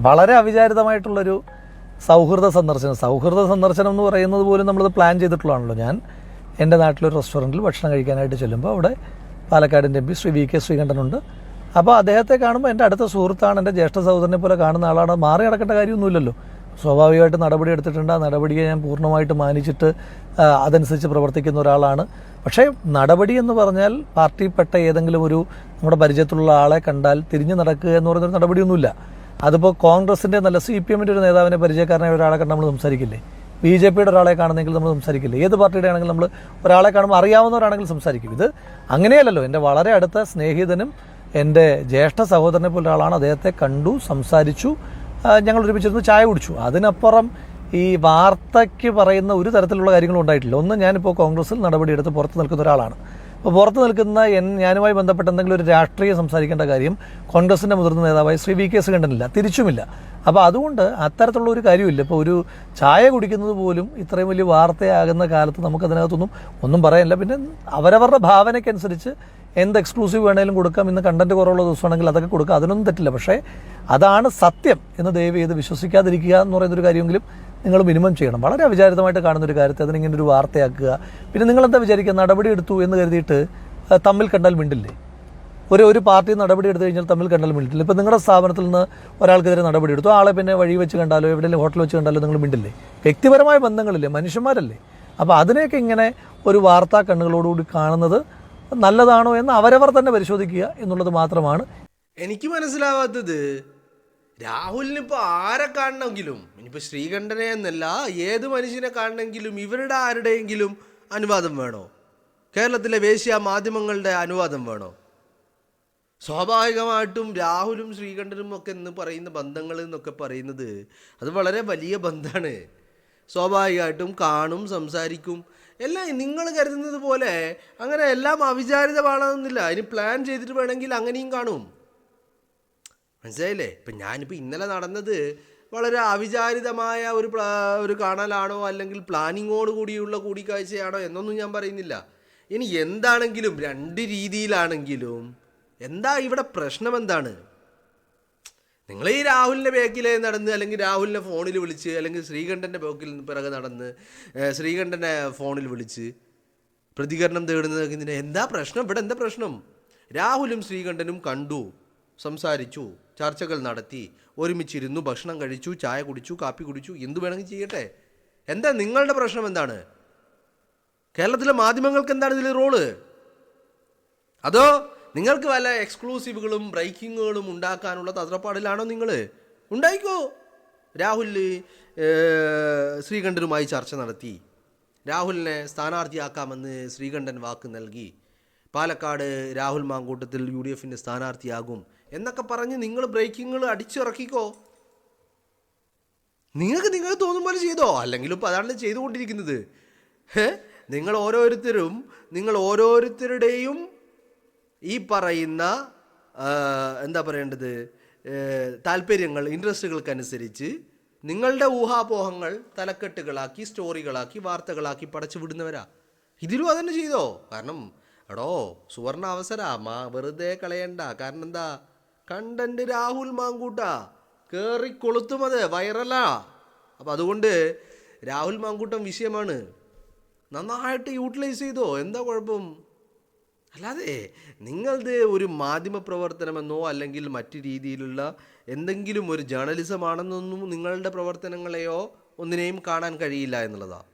വളരെ അവിചാരിതമായിട്ടുള്ളൊരു സൗഹൃദ സന്ദർശനം എന്ന് പറയുന്നത് പോലും നമ്മളത് പ്ലാൻ ചെയ്തിട്ടുള്ളതാണല്ലോ. ഞാൻ എൻ്റെ നാട്ടിലൊരു റെസ്റ്റോറൻറ്റിൽ ഭക്ഷണം കഴിക്കാനായിട്ട് ചെല്ലുമ്പോൾ അവിടെ പാലക്കാടിൻ്റെ MP ശ്രീ VK ശ്രീകണ്ഠനുണ്ട്. അപ്പോൾ അദ്ദേഹത്തെ കാണുമ്പോൾ എൻ്റെ അടുത്ത സുഹൃത്താണ്, എൻ്റെ ജ്യേഷ്ഠ സഹോദരനെ പോലെ കാണുന്ന ആളാണ്. മാറി നടക്കേണ്ട കാര്യമൊന്നുമില്ലല്ലോ. സ്വാഭാവികമായിട്ട് നടപടി എടുത്തിട്ടുണ്ട്. ആ നടപടിയെ ഞാൻ പൂർണ്ണമായിട്ട് മാനിച്ചിട്ട് അതനുസരിച്ച് പ്രവർത്തിക്കുന്ന ഒരാളാണ്. പക്ഷേ നടപടി എന്ന് പറഞ്ഞാൽ പാർട്ടിയിൽപ്പെട്ട ഏതെങ്കിലും ഒരു നമ്മുടെ പരിചയത്തിലുള്ള ആളെ കണ്ടാൽ തിരിഞ്ഞു നടക്കുക എന്ന് പറയുന്നൊരു നടപടിയൊന്നുമില്ല. അതിപ്പോൾ കോൺഗ്രസിൻ്റെ നല്ല CPM-ൻ്റെ ഒരു നേതാവിനെ പരിചയക്കാരനായ ഒരാളെ കണ്ട് നമ്മൾ സംസാരിക്കില്ലേ? BJP-യുടെ ഒരാളെ കാണുന്നെങ്കിൽ നമ്മൾ സംസാരിക്കില്ലേ? ഏത് പാർട്ടിയുടെ ആണെങ്കിലും നമ്മൾ ഒരാളെ കാണുമ്പോൾ അറിയാവുന്നവരാണെങ്കിൽ സംസാരിക്കും. ഇത് അങ്ങനെയല്ലല്ലോ. എൻ്റെ വളരെ അടുത്ത സ്നേഹിതനും എൻ്റെ ജ്യേഷ്ഠ സഹോദരനെ പോലെ ഒരാളാണ്. അദ്ദേഹത്തെ കണ്ടു, സംസാരിച്ചു, ഞങ്ങൾ ഒരുമിച്ചിരുന്ന് ചായ കുടിച്ചു. അതിനപ്പുറം ഈ വാർത്തയ്ക്ക് പറയുന്ന ഒരു തരത്തിലുള്ള കാര്യങ്ങളും ഉണ്ടായിട്ടില്ല. ഒന്ന്, ഞാനിപ്പോൾ കോൺഗ്രസിൽ നടപടിയെടുത്ത് പുറത്ത് നിൽക്കുന്ന ഒരാളാണ്. അപ്പോൾ പുറത്ത് നിൽക്കുന്ന ഞാനുമായി ബന്ധപ്പെട്ട എന്തെങ്കിലും ഒരു രാഷ്ട്രീയം സംസാരിക്കേണ്ട കാര്യം കോൺഗ്രസിൻ്റെ മുതിർന്ന നേതാവായ ശ്രീ VK ശ്രീകണ്ഠനില്ല, തിരിച്ചുമില്ല. അപ്പോൾ അതുകൊണ്ട് അത്തരത്തിലുള്ള ഒരു കാര്യമില്ല. ഇപ്പോൾ ഒരു ചായ കുടിക്കുന്നത് പോലും ഇത്രയും വലിയ വാർത്തയാകുന്ന കാലത്ത് നമുക്കതിനകത്തൊന്നും ഒന്നും പറയാനില്ല. പിന്നെ അവരവരുടെ ഭാവനയ്ക്കനുസരിച്ച് എന്ത് എക്സ്ക്ലൂസീവ് വേണേലും കൊടുക്കാം. ഇന്ന് കണ്ടന്റ് കുറവുള്ള ദിവസമാണെങ്കിൽ അതൊക്കെ കൊടുക്കാം, അതിനൊന്നും തെറ്റില്ല. പക്ഷേ അതാണ് സത്യം എന്ന് ദയവ് ചെയ്ത് വിശ്വസിക്കാതിരിക്കുക എന്ന് പറയുന്നൊരു കാര്യമെങ്കിലും നിങ്ങൾ മിനിമം ചെയ്യണം. വളരെ അവിചാരിതമായിട്ട് കാണുന്നൊരു കാര്യത്തെ അതിനിങ്ങനെ ഒരു വാർത്തയാക്കുക. പിന്നെ നിങ്ങളെന്താ വിചാരിക്കുക, നടപടി എടുത്തു എന്ന് കരുതിയിട്ട് തമ്മിൽ കണ്ടാൽ മിണ്ടില്ലേ? ഒരു പാർട്ടി നടപടി എടുത്തു കഴിഞ്ഞാൽ തമ്മിൽ കണ്ടാൽ മിണ്ടില്ല. ഇപ്പോൾ നിങ്ങളുടെ സ്ഥാപനത്തിൽ നിന്ന് ഒരാൾക്കെതിരെ നടപടി എടുത്തു, ആളെ പിന്നെ വഴി വെച്ച് കണ്ടാലോ എവിടെയെങ്കിലും ഹോട്ടൽ വെച്ച് കണ്ടാലോ നിങ്ങൾ മിണ്ടില്ലേ? വ്യക്തിപരമായ ബന്ധങ്ങളില്ലേ, മനുഷ്യന്മാരല്ലേ? അപ്പോൾ അതിനെയൊക്കെ ഇങ്ങനെ ഒരു വാർത്താ കണ്ണുകളോടുകൂടി കാണുന്നത് നല്ലതാണോ എന്ന് അവരവർ തന്നെ പരിശോധിക്കുക എന്നുള്ളത് മാത്രമാണ് എനിക്ക് മനസ്സിലാവാത്തത്. രാഹുലിന് ഇപ്പോൾ ആരെ കാണണമെങ്കിലും, ഇനിയിപ്പോൾ ശ്രീകണ്ഠനെ എന്നല്ല ഏത് മനുഷ്യനെ കാണണമെങ്കിലും ഇവരുടെ ആരുടെയെങ്കിലും അനുവാദം വേണോ? കേരളത്തിലെ വേശ്യ മാധ്യമങ്ങളുടെ അനുവാദം വേണോ? സ്വാഭാവികമായിട്ടും രാഹുലും ശ്രീകണ്ഠനും ഒക്കെ എന്ന് പറയുന്ന ബന്ധങ്ങൾ എന്നൊക്കെ പറയുന്നത് അത് വളരെ വലിയ ബന്ധമാണ്. സ്വാഭാവികമായിട്ടും കാണും, സംസാരിക്കും, എല്ലാം നിങ്ങൾ കരുതുന്നത് പോലെ അങ്ങനെ എല്ലാം അവിചാരിതമാണെന്നില്ല. അതിന് പ്ലാൻ ചെയ്തിട്ട് വേണമെങ്കിൽ അങ്ങനെയും കാണും. മനസ്സിലായില്ലേ? ഇപ്പം ഞാനിപ്പോൾ ഇന്നലെ നടന്നത് വളരെ അവിചാരിതമായ ഒരു കാണലാണോ അല്ലെങ്കിൽ പ്ലാനിങ്ങോട് കൂടിയുള്ള കൂടിക്കാഴ്ചയാണോ എന്നൊന്നും ഞാൻ പറയുന്നില്ല. ഇനി എന്താണെങ്കിലും രണ്ട് രീതിയിലാണെങ്കിലും എന്താ ഇവിടെ പ്രശ്നം എന്താണ്? നിങ്ങൾ ഈ രാഹുലിൻ്റെ ബേക്കിൽ നടന്ന് അല്ലെങ്കിൽ രാഹുലിനെ ഫോണിൽ വിളിച്ച് അല്ലെങ്കിൽ ശ്രീകണ്ഠൻ്റെ ബേക്കിൽ പിറകെ നടന്ന് ശ്രീകണ്ഠനെ ഫോണിൽ വിളിച്ച് പ്രതികരണം തേടുന്നത് എന്താ പ്രശ്നം? ഇവിടെ എന്താ പ്രശ്നം? രാഹുലും ശ്രീകണ്ഠനും കണ്ടു, സംസാരിച്ചു, ചർച്ചകൾ നടത്തി, ഒരുമിച്ചിരുന്നു, ഭക്ഷണം കഴിച്ചു, ചായ കുടിച്ചു, കാപ്പി കുടിച്ചു, എന്തു വേണമെങ്കിൽ ചെയ്യട്ടെ. എന്താ നിങ്ങളുടെ പ്രശ്നം? എന്താണ് കേരളത്തിലെ മാധ്യമങ്ങൾക്ക് എന്താണ് ഇതിൽ റോള്? അതോ നിങ്ങൾക്ക് വല്ല എക്സ്ക്ലൂസീവുകളും ബ്രേക്കിങ്ങുകളും ഉണ്ടാക്കാനുള്ള തത്രപ്പാടിലാണോ നിങ്ങൾ? ഉണ്ടായിക്കോ. രാഹുൽ ശ്രീകണ്ഠനുമായി ചർച്ച നടത്തി, രാഹുലിനെ സ്ഥാനാർത്ഥിയാക്കാമെന്ന് ശ്രീകണ്ഠൻ വാക്ക് നൽകി, പാലക്കാട് രാഹുൽ മാങ്കൂട്ടത്തിൽ UDFൻ്റെ സ്ഥാനാർത്ഥിയാകും എന്നൊക്കെ പറഞ്ഞ് നിങ്ങൾ ബ്രേക്കിങ്ങുകൾ അടിച്ചിറക്കിക്കോ. നിങ്ങൾക്ക് തോന്നും പോലെ ചെയ്തോ. അല്ലെങ്കിലും ഇപ്പോൾ അതാണ് ചെയ്തുകൊണ്ടിരിക്കുന്നത്. നിങ്ങൾ ഓരോരുത്തരുടെയും ഈ പറയുന്ന എന്താ പറയേണ്ടത് താല്പര്യങ്ങൾ, ഇൻട്രസ്റ്റുകൾക്കനുസരിച്ച് നിങ്ങളുടെ ഊഹാപോഹങ്ങൾ തലക്കെട്ടുകളാക്കി, സ്റ്റോറികളാക്കി, വാർത്തകളാക്കി പടച്ചു വിടുന്നവരാ. ഇതിലും അതന്നെ ചെയ്തോ. കാരണം എടോ സുവർണ അവസരമാ, വെറുതെ കളയണ്ട. കാരണം എന്താ, കണ്ടന്റ് രാഹുൽ മാങ്കൂട്ടാ കയറി കൊളുത്തും, അത് വൈറലാ. അപ്പം അതുകൊണ്ട് രാഹുൽ മാങ്കൂട്ടം വിഷയമാണ്, നന്നായിട്ട് യൂട്ടിലൈസ് ചെയ്തോ, എന്താ കുഴപ്പം? അല്ലാതെ നിങ്ങളത് ഒരു മാധ്യമ പ്രവർത്തനമെന്നോ അല്ലെങ്കിൽ മറ്റു രീതിയിലുള്ള എന്തെങ്കിലും ഒരു ജേർണലിസമാണെന്നൊന്നും നിങ്ങളുടെ പ്രവർത്തനങ്ങളെയോ ഒന്നിനെയും കാണാൻ കഴിയില്ല എന്നുള്ളതാണ്.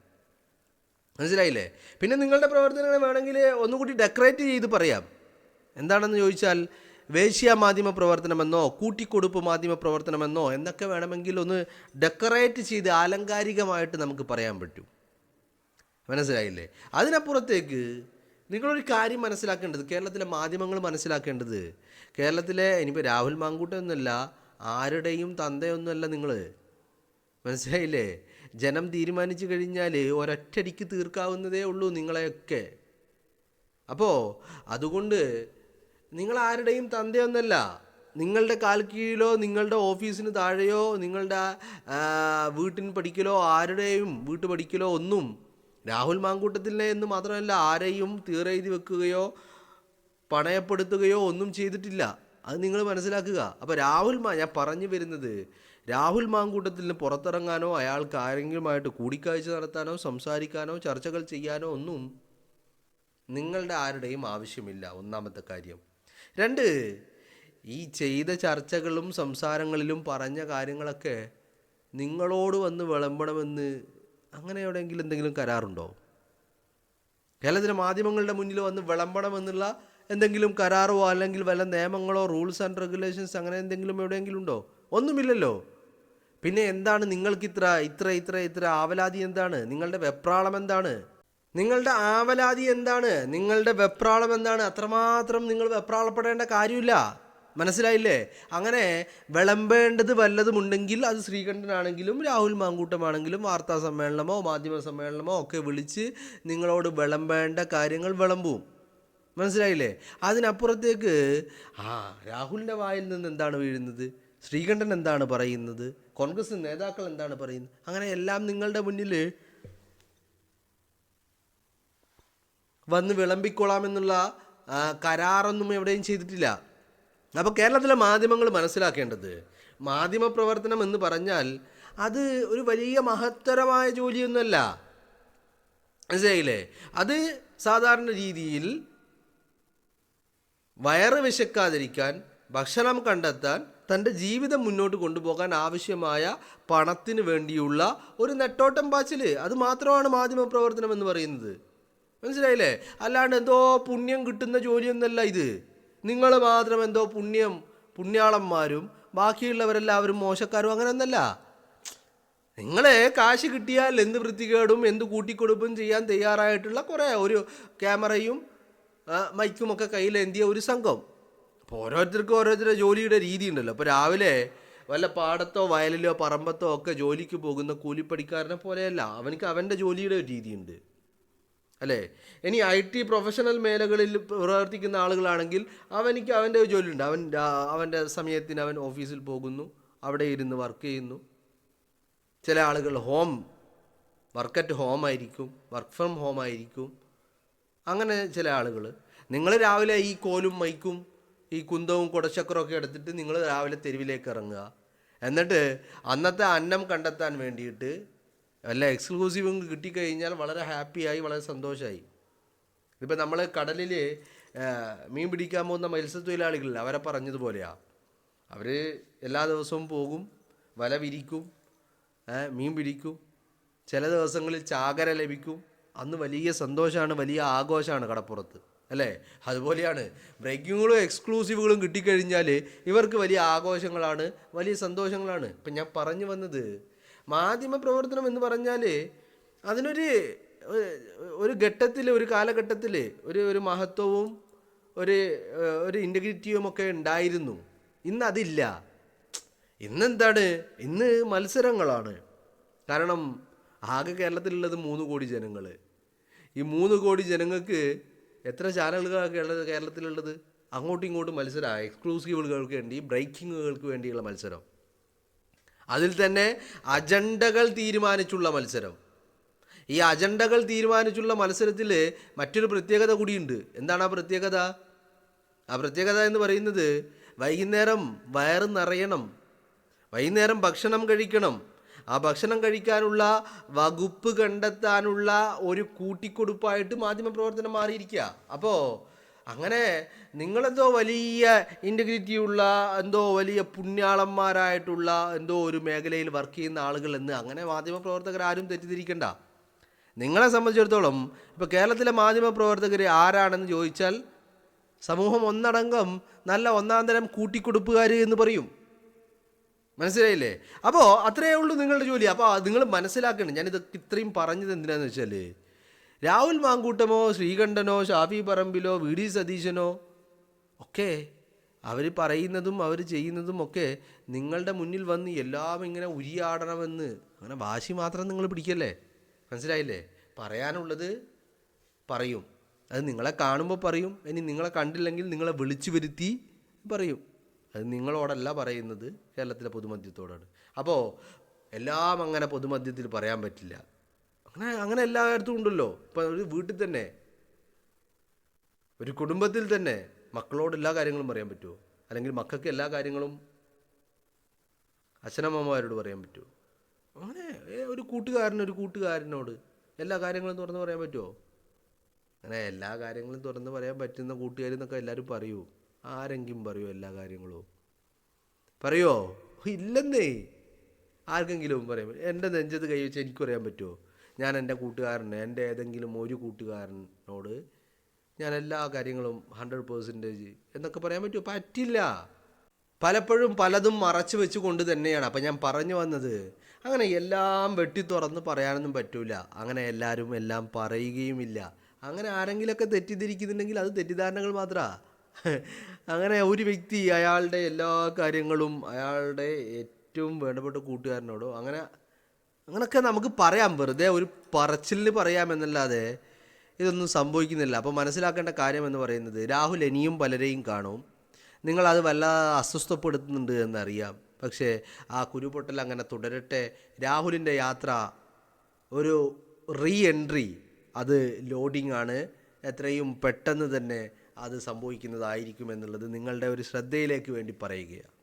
മനസ്സിലായില്ലേ? പിന്നെ നിങ്ങളുടെ പ്രവർത്തനങ്ങൾ വേണമെങ്കിൽ ഒന്നുകൂടി ഡെക്കറേറ്റ് ചെയ്ത് പറയാം. എന്താണെന്ന് ചോദിച്ചാൽ വേശ്യ മാധ്യമ പ്രവർത്തനമെന്നോ കൂട്ടിക്കൊടുപ്പ് മാധ്യമ പ്രവർത്തനമെന്നോ എന്നൊക്കെ വേണമെങ്കിൽ ഒന്ന് ഡെക്കറേറ്റ് ചെയ്ത് ആലങ്കാരികമായിട്ട് നമുക്ക് പറയാൻ പറ്റും. മനസ്സിലായില്ലേ? അതിനപ്പുറത്തേക്ക് നിങ്ങളൊരു കാര്യം മനസ്സിലാക്കേണ്ടത്, കേരളത്തിലെ മാധ്യമങ്ങൾ മനസ്സിലാക്കേണ്ടത്, കേരളത്തിലെ ഇനിയിപ്പോൾ രാഹുൽ മാങ്കൂട്ടമൊന്നുമല്ല, ആരുടെയും തന്തയൊന്നുമല്ല നിങ്ങൾ. മനസ്സിലായില്ലേ? ജനം തീരുമാനിച്ചു കഴിഞ്ഞാൽ ഒരൊറ്റടിക്ക് തീർക്കാവുന്നതേ ഉള്ളൂ നിങ്ങളെയൊക്കെ. അപ്പോൾ അതുകൊണ്ട് നിങ്ങൾ ആരുടെയും തന്തയൊന്നല്ല. നിങ്ങളുടെ കാൽ കീഴിലോ നിങ്ങളുടെ ഓഫീസിന് താഴെയോ നിങ്ങളുടെ വീട്ടിന് പഠിക്കലോ ആരുടെയും വീട്ടു പഠിക്കലോ ഒന്നും രാഹുൽ മാങ്കൂട്ടത്തിലെ എന്ന് മാത്രമല്ല ആരെയും തീറെഴുതി വെക്കുകയോ പണയപ്പെടുത്തുകയോ ഒന്നും ചെയ്തിട്ടില്ല. അത് നിങ്ങൾ മനസ്സിലാക്കുക. അപ്പോൾ ഞാൻ പറഞ്ഞു വരുന്നത്, രാഹുൽ മാങ്കൂട്ടത്തിന് പുറത്തിറങ്ങാനോ അയാൾക്ക് ആരെങ്കിലുമായിട്ട് കൂടിക്കാഴ്ച നടത്താനോ സംസാരിക്കാനോ ചർച്ചകൾ ചെയ്യാനോ ഒന്നും നിങ്ങളുടെ ആരുടെയും ആവശ്യമില്ല, ഒന്നാമത്തെ കാര്യം. രണ്ട്, ഈ ചെയ്ത ചർച്ചകളും സംസാരങ്ങളിലും പറഞ്ഞ കാര്യങ്ങളൊക്കെ നിങ്ങളോട് വന്ന് വിളമ്പണമെന്ന് അങ്ങനെ എവിടെയെങ്കിലും എന്തെങ്കിലും കരാറുണ്ടോ? കേരളത്തിലെ മാധ്യമങ്ങളുടെ മുന്നിൽ വന്ന് വിളമ്പണമെന്നുള്ള എന്തെങ്കിലും കരാറോ അല്ലെങ്കിൽ വല്ല നിയമങ്ങളോ റൂൾസ് ആൻഡ് റെഗുലേഷൻസ് അങ്ങനെ എന്തെങ്കിലും എവിടെയെങ്കിലും ഉണ്ടോ? ഒന്നുമില്ലല്ലോ. പിന്നെ എന്താണ് നിങ്ങൾക്ക് ഇത്ര ആവലാതി? എന്താണ് നിങ്ങളുടെ വെപ്രാളം? എന്താണ് നിങ്ങളുടെ ആവലാതി? എന്താണ് നിങ്ങളുടെ വെപ്രാളം? എന്താണ്? അത്രമാത്രം നിങ്ങൾ വെപ്രാളപ്പെടേണ്ട കാര്യമില്ല, മനസ്സിലായില്ലേ? അങ്ങനെ വിളമ്പേണ്ടത് വല്ലതുമുണ്ടെങ്കിൽ അത് ശ്രീകണ്ഠനാണെങ്കിലും രാഹുൽ മാങ്കൂട്ടമാണെങ്കിലും വാർത്താ സമ്മേളനമോ മാധ്യമ സമ്മേളനമോ ഒക്കെ വിളിച്ച് നിങ്ങളോട് വിളമ്പേണ്ട കാര്യങ്ങൾ വിളമ്പും, മനസ്സിലായില്ലേ? അതിനപ്പുറത്തേക്ക് രാഹുലിൻ്റെ വായിൽ നിന്ന് എന്താണ് വീഴുന്നത്, ശ്രീകണ്ഠൻ എന്താണ് പറയുന്നത്, കോൺഗ്രസ് നേതാക്കൾ എന്താണ് പറയുന്നത്, അങ്ങനെ എല്ലാം നിങ്ങളുടെ മുന്നിൽ വന്ന് വിളമ്പിക്കൊള്ളാമെന്നുള്ള കരാറൊന്നും എവിടെയും ചെയ്തിട്ടില്ല. അപ്പോൾ കേരളത്തിലെ മാധ്യമങ്ങൾ മനസ്സിലാക്കേണ്ടത്, മാധ്യമപ്രവർത്തനം എന്ന് പറഞ്ഞാൽ അത് ഒരു വലിയ മഹത്തരമായ ജോലിയൊന്നുമല്ല, മനസ്സിലായില്ലേ? അത് സാധാരണ രീതിയിൽ വയറ് വിശക്കാതിരിക്കാൻ, ഭക്ഷണം കണ്ടെത്താൻ, തൻ്റെ ജീവിതം മുന്നോട്ട് കൊണ്ടുപോകാൻ ആവശ്യമായ പണത്തിന് വേണ്ടിയുള്ള ഒരു നെട്ടോട്ടം പാച്ചിൽ, അത് മാത്രമാണ് മാധ്യമപ്രവർത്തനം എന്ന് പറയുന്നത്, മനസ്സിലായില്ലേ? അല്ലാണ്ട് എന്തോ പുണ്യം കിട്ടുന്ന ജോലിയൊന്നല്ല ഇത്. നിങ്ങൾ മാത്രം എന്തോ പുണ്യാളന്മാരും ബാക്കിയുള്ളവരെല്ലാവരും മോശക്കാരും അങ്ങനെയൊന്നല്ല. നിങ്ങളെ കാശ് കിട്ടിയാൽ എന്ത് വൃത്തികേടും എന്ത് കൂട്ടിക്കൊടുപ്പും ചെയ്യാൻ തയ്യാറായിട്ടുള്ള കുറേ ഒരു ക്യാമറയും മൈക്കുമൊക്കെ കയ്യിലേന്തിയ ഒരു സംഘം. അപ്പോൾ ഓരോരുത്തർക്കും ഓരോരുത്തരുടെ ജോലിയുടെ രീതി ഉണ്ടല്ലോ. അപ്പോൾ രാവിലെ വല്ല പാടത്തോ വയലിലോ പറമ്പത്തോ ഒക്കെ ജോലിക്ക് പോകുന്ന കൂലിപ്പണിക്കാരനെ പോലെയല്ല, അവനക്ക് അവൻ്റെ ജോലിയുടെ ഒരു രീതിയുണ്ട്, അല്ലേ? ഇനി IT പ്രൊഫഷണൽ മേഖലകളിൽ പ്രവർത്തിക്കുന്ന ആളുകളാണെങ്കിൽ അവനിക്ക് അവൻ്റെ ജോലിയുണ്ട്. അവൻ്റെ സമയത്തിന് അവൻ ഓഫീസിൽ പോകുന്നു, അവിടെ ഇരുന്ന് വർക്ക് ചെയ്യുന്നു. ചില ആളുകൾ വർക്ക് അറ്റ് ഹോം ആയിരിക്കും, വർക്ക് ഫ്രം ഹോം ആയിരിക്കും. അങ്ങനെ ചില ആളുകൾ, നിങ്ങൾ രാവിലെ ഈ കോലും മൈക്കും ഈ കുന്തവും കുടച്ചക്രമൊക്കെ എടുത്തിട്ട് നിങ്ങൾ രാവിലെ തെരുവിലേക്ക് ഇറങ്ങുക. എന്നിട്ട് അന്നത്തെ അന്നം കണ്ടെത്താൻ വേണ്ടിയിട്ട് വല്ല എക്സ്ക്ലൂസീവും കിട്ടിക്കഴിഞ്ഞാൽ വളരെ ഹാപ്പിയായി, വളരെ സന്തോഷമായി. ഇതിപ്പോൾ നമ്മൾ കടലിൽ മീൻ പിടിക്കാൻ പോകുന്ന മത്സ്യത്തൊഴിലാളികളിൽ അവരെ പറഞ്ഞതുപോലെയാണ്. അവർ എല്ലാ ദിവസവും പോകും, വല വിരിക്കും, മീൻ പിടിക്കും. ചില ദിവസങ്ങളിൽ ചാകര ലഭിക്കും. അന്ന് വലിയ സന്തോഷമാണ്, വലിയ ആഘോഷമാണ് കടപ്പുറത്ത്, അല്ലേ? അതുപോലെയാണ് ബ്രേക്കിങ്ങുകളും എക്സ്ക്ലൂസീവുകളും കിട്ടിക്കഴിഞ്ഞാൽ ഇവർക്ക് വലിയ ആഘോഷങ്ങളാണ്, വലിയ സന്തോഷങ്ങളാണ്. ഇപ്പം ഞാൻ പറഞ്ഞു വന്നത്, മാധ്യമപ്രവർത്തനം എന്ന് പറഞ്ഞാൽ അതിനൊരു ഘട്ടത്തിൽ, ഒരു കാലഘട്ടത്തിൽ ഒരു മഹത്വവും ഒരു ഇൻറ്റഗ്രിറ്റിയും ഒക്കെ ഉണ്ടായിരുന്നു. ഇന്ന് അതില്ല. ഇന്നെന്താണ്? ഇന്ന് മത്സരങ്ങളാണ്. കാരണം ആകെ കേരളത്തിലുള്ളത് 3 കോടി ജനങ്ങൾ. ഈ 3 കോടി ജനങ്ങൾക്ക് എത്ര ചാനലുകളാണ് കേരളത്തിലുള്ളത്? അങ്ങോട്ടും ഇങ്ങോട്ടും മത്സരമാണ്. എക്സ്ക്ലൂസീവുകൾക്ക് വേണ്ടി, ബ്രേക്കിങ്ങുകൾക്ക് വേണ്ടിയുള്ള മത്സരം. അതിൽ തന്നെ അജണ്ടകൾ തീരുമാനിച്ചുള്ള മത്സരം. ഈ അജണ്ടകൾ തീരുമാനിച്ചുള്ള മത്സരത്തിൽ മറ്റൊരു പ്രത്യേകത കൂടിയുണ്ട്. എന്താണ് ആ പ്രത്യേകത? ആ പ്രത്യേകത എന്ന് പറയുന്നത്, വൈകുന്നേരം വയറ് നിറയണം, വൈകുന്നേരം ഭക്ഷണം കഴിക്കണം. ആ ഭക്ഷണം കഴിക്കാനുള്ള വകുപ്പ് കണ്ടെത്താനുള്ള ഒരു കൂട്ടിക്കൊടുപ്പായിട്ട് മാധ്യമപ്രവർത്തനം മാറിയിരിക്കുക. അപ്പോൾ അങ്ങനെ നിങ്ങളെന്തോ വലിയ ഇൻറ്റഗ്രിറ്റിയുള്ള, എന്തോ വലിയ പുണ്യാളന്മാരായിട്ടുള്ള എന്തോ ഒരു മേഖലയിൽ വർക്ക് ചെയ്യുന്ന ആളുകൾ എന്ന് അങ്ങനെ മാധ്യമപ്രവർത്തകരാരും തെറ്റിദ്ധരിക്കണ്ട. നിങ്ങളെ സംബന്ധിച്ചിടത്തോളം ഇപ്പോൾ കേരളത്തിലെ മാധ്യമപ്രവർത്തകർ ആരാണെന്ന് ചോദിച്ചാൽ സമൂഹം ഒന്നടങ്കം നല്ല ഒന്നാം തരം കൂട്ടിക്കൊടുപ്പുകാർ എന്ന് പറയും, മനസ്സിലായില്ലേ? അപ്പോൾ അത്രയേ ഉള്ളൂ നിങ്ങളുടെ ജോലി. അപ്പോൾ നിങ്ങൾ മനസ്സിലാക്കണം. ഞാനിതൊക്കെ ഇത്രയും പറഞ്ഞത് എന്തിനാന്ന് വെച്ചാൽ, രാഹുൽ മാങ്കൂട്ടമോ ശ്രീകണ്ഠനോ ഷാഫി പറമ്പിലോ VD സതീശനോ ഒക്കെ അവർ പറയുന്നതും അവർ ചെയ്യുന്നതും ഒക്കെ നിങ്ങളുടെ മുന്നിൽ വന്ന് എല്ലാം ഇങ്ങനെ ഉരിയാടണമെന്ന് അങ്ങനെ വാശി മാത്രം നിങ്ങൾ പിടിക്കല്ലേ, മനസ്സിലായില്ലേ? പറയാനുള്ളത് പറയും. അത് നിങ്ങളെ കാണുമ്പോൾ പറയും. ഇനി നിങ്ങളെ കണ്ടില്ലെങ്കിൽ നിങ്ങളെ വിളിച്ചു വരുത്തി പറയും. അത് നിങ്ങളോടല്ല പറയുന്നത്, കേരളത്തിലെ പൊതുമധ്യത്തോടാണ്. അപ്പോൾ എല്ലാം അങ്ങനെ പൊതുമധ്യത്തിൽ പറയാൻ പറ്റില്ല. അങ്ങനെ എല്ലായിടത്തും ഉണ്ടല്ലോ. ഇപ്പം ഒരു വീട്ടിൽ തന്നെ, ഒരു കുടുംബത്തിൽ തന്നെ മക്കളോട് എല്ലാ കാര്യങ്ങളും പറയാൻ പറ്റുമോ? അല്ലെങ്കിൽ മക്കൾക്ക് എല്ലാ കാര്യങ്ങളും അച്ഛനമ്മമാരോട് പറയാൻ പറ്റുമോ? അങ്ങനെ ഒരു കൂട്ടുകാരനോട് എല്ലാ കാര്യങ്ങളും തുറന്ന് പറയാൻ പറ്റുമോ? അങ്ങനെ എല്ലാ കാര്യങ്ങളും തുറന്ന് പറയാൻ പറ്റുന്ന കൂട്ടുകാരെന്നൊക്കെ എല്ലാവരും പറയൂ? ആരെങ്കിലും പറയുമോ എല്ലാ കാര്യങ്ങളും? പറയുമോ? ഇല്ലെന്നേ. ആർക്കെങ്കിലും പറയാൻ എൻ്റെ നെഞ്ചത്ത് കൈ വെച്ച് എനിക്ക് പറയാൻ പറ്റുമോ ഞാൻ എൻ്റെ ഏതെങ്കിലും ഒരു കൂട്ടുകാരനോട് ഞാൻ എല്ലാ കാര്യങ്ങളും 100% എന്നൊക്കെ പറയാൻ പറ്റുമോ? പറ്റില്ല. പലപ്പോഴും പലതും മറച്ചു വെച്ച് കൊണ്ട് തന്നെയാണ്. അപ്പം ഞാൻ പറഞ്ഞു വന്നത്, അങ്ങനെ എല്ലാം വെട്ടി തുറന്ന് പറയാനൊന്നും പറ്റൂല. അങ്ങനെ എല്ലാവരും എല്ലാം പറയുകയുമില്ല. അങ്ങനെ ആരെങ്കിലുമൊക്കെ തെറ്റിദ്ധരിക്കുന്നുണ്ടെങ്കിൽ അത് തെറ്റിദ്ധാരണകൾ മാത്രമാണ്. അങ്ങനെ ഒരു വ്യക്തി അയാളുടെ എല്ലാ കാര്യങ്ങളും അയാളുടെ ഏറ്റവും വേണ്ടപ്പെട്ട കൂട്ടുകാരനോടോ അങ്ങനെയൊക്കെ നമുക്ക് പറയാം, വെറുതെ ഒരു പറച്ചിലിന് പറയാമെന്നല്ലാതെ ഇതൊന്നും സംഭവിക്കുന്നില്ല. അപ്പോൾ മനസ്സിലാക്കേണ്ട കാര്യം എന്ന് പറയുന്നത്, രാഹുൽ ഇനിയും പലരെയും കാണും. നിങ്ങളത് വല്ലാതെ അസ്വസ്ഥപ്പെടുത്തുന്നുണ്ട് എന്നറിയാം. പക്ഷേ ആ കുരുപൊട്ടൽ അങ്ങനെ തുടരട്ടെ. രാഹുലിൻ്റെ യാത്ര ഒരു റീ എൻട്രി, അത് ലോഡിംഗ് ആണ്. എത്രയും പെട്ടെന്ന് തന്നെ അത് സംഭവിക്കുന്നതായിരിക്കും എന്നുള്ളത് നിങ്ങളുടെ ഒരു ശ്രദ്ധയിലേക്ക് വേണ്ടി പറയുകയാണ്.